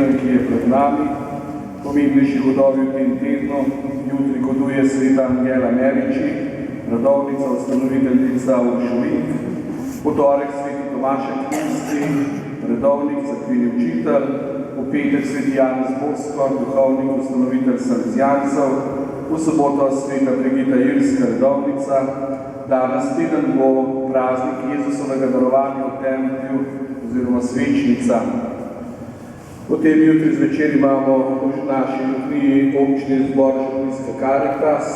teden, ki je pred nami. Pomembnejši hodovi v tem tednu, jutri goduje sveta Angela Meriči, radovnica, ustanoviteljica Uršulin, v torek sveti Tomaš Akvinski, redovnik, cerkveni učitelj, v petek sveti Janez Boskor, duhovnik, ustanovitelj Salesijancev, v soboto sveta Brigita Irska, redovnica. Danes teden bo praznik Jezusovega darovanja v templju oziroma svečnica. Potem jutri zvečer imamo v naši župniji občni zbor Župnijska Karitas.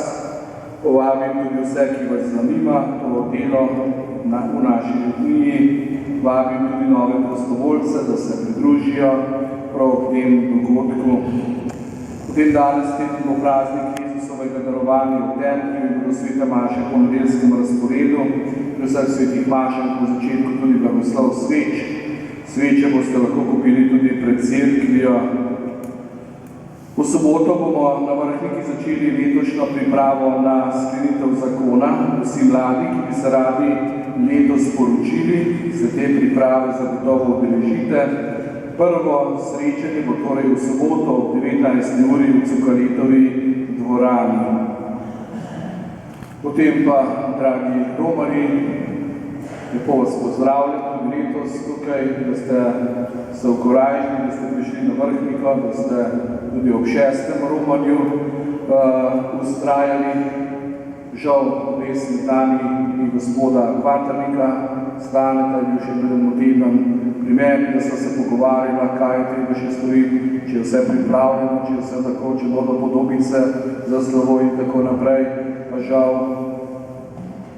Povabim tudi vse, ki vas zanima to delo v naši župniji. Vabim tudi nove prostovoljce, da se pridružijo prav k temu dogodku. Potem danes teden bo praznik Jezusovega darovanja v templju in bodo sveta maša po nedeljskem razporedu. Pri vseh svetih mašah po začetku tudi blagoslov sveč. Sveče boste lahko kupili tudi pred cerkvijo. V soboto bomo na Vrhniki začeli letošnjo pripravo na sklenitev zakona. Vsi mladi, ki bi se radi letos poročili, se te priprave zagotovo udeležite. Prvo srečanje bo torej v soboto ob 19. uri v Cukaletovi dvorani. Potem pa, dragi romarji, lepo vas pozdravljam tudi letos tukaj, da ste se ukorajili, da ste prišli na Vrhniko, da ste tudi ob 6. romanju ustrajali. Žal, resni dani in gospoda Kvaternika, Staneta je bil še predem pri meni, da smo se pogovarjali, kaj je treba še storiti, če je vse pripravljeno, če je vse tako, če bodo podobice za slovo in tako naprej. Pa žal,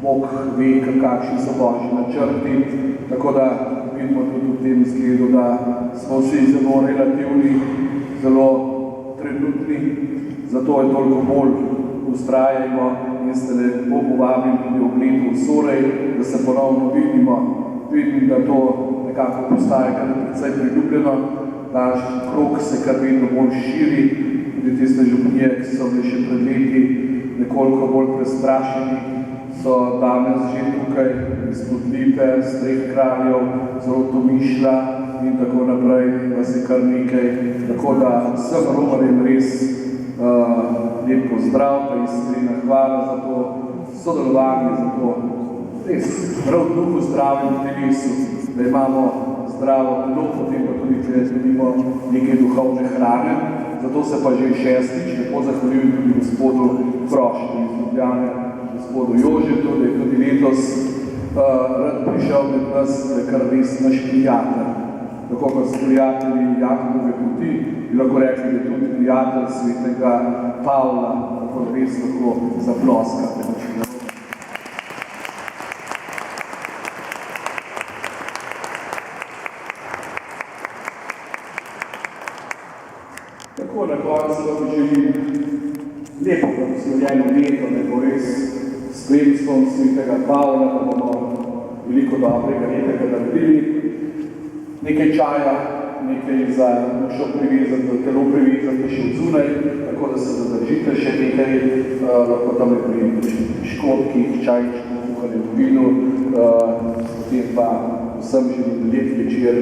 Bog ve, kakšni so božji načrti, tako da vidimo tudi v tem zgledu, da smo vsi zelo relativni, zelo trenutni, zato je toliko bolj ustrajajmo in se lepo povabim tudi ogledu v Sorej, da se ponovno vidimo. Vidim, da to nekako postaje kar precej priljubljeno, naš krog se kar vedno bolj širi, tudi tiste župnije, ki so bili še pred leti nekoliko bolj prestrašeni, so danes že tukaj izpod Lipe, Streh kraljev, Zolotomišlja in tako naprej, vas je kar nekaj, tako da vsem romarjem res lep pozdrav, pa iskrena hvala za to sodelovanje, za to res zdrav duh v zdravem telesu, da imamo zdravo telo, potem pa tudi dobimo nekaj duhovne hrane. Zato se pa že šestič lepo zahvaljujem tudi gospodu Proštu iz Ljubljane, gospodu Jožetu, da je tudi letos rad prišel med nas, da je kar res naš prijatelj. Tako kot so prijatelji Jakobove poti, bi lahko rekli, da je tudi prijatelj svetega Pavla, tako da res lahko zaploskate. Tako na koncu vam želim lepo blagoslovljeno leto, da bo res spremstvom svetega Pavla, da bomo veliko dobrega letega naredili. Nekaj čaja, nekaj za dušo privezati, da telo privezati še zunaj, tako da se zadržite še nekaj, lahko tam je pri škotkih, čajčkih, kuhali v vinu, potem pa vsem želim lep večer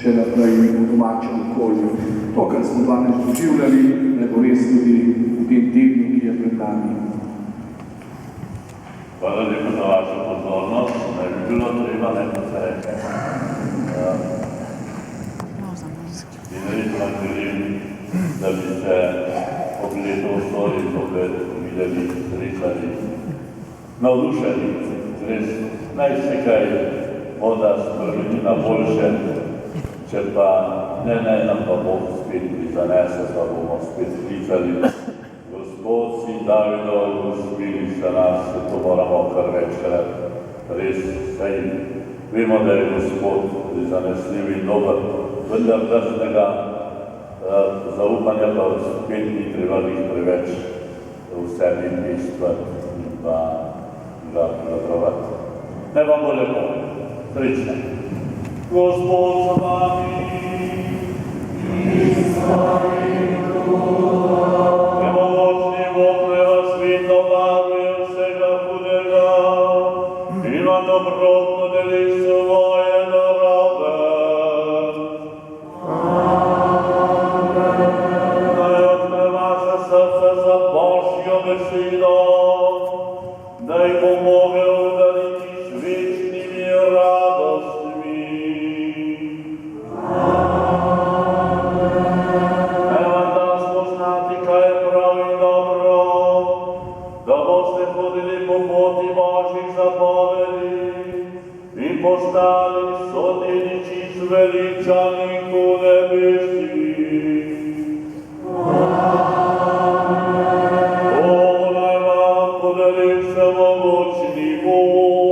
še naprej v domačem okolju. To, kar smo danes doživljali, ne bo res tudi v tem tednu, ki je pred nami. Hvala lepo za vašo pozornost, da bi bilo treba lepo se reče. In res vam želim, da bi se ob letu v Sori zopet videli, srečali, navdušeni. Res, naj se kaj voda spremeni na boljše, če pa ne, nam pa Bog spet prizanese, da bomo spet klicali. Gospod si Davidov, usmili se nas, to moramo kar večkrat res sej. Vemo, da je Gospod zanesljiv in dober, vendar drznega zaupanja pa spet ni treba jih preveč v sebi pistvati in pa ga nadrovati. Ne vam bo lepo, srečno. Gospod za vami in s tvojim duhom. Premočni Bog ne vas vedno varuje vsega hudega in vam dobrotno deli svoje narobe. Amen. дай помоги ударитись вечными радостями. Evo da spoznati kaj je pravi dobro, da boste hodili po poti vaših zapovedi i postali sodjenici zveličanih u nebesi. Onaj vam podeli se mogućni Bog.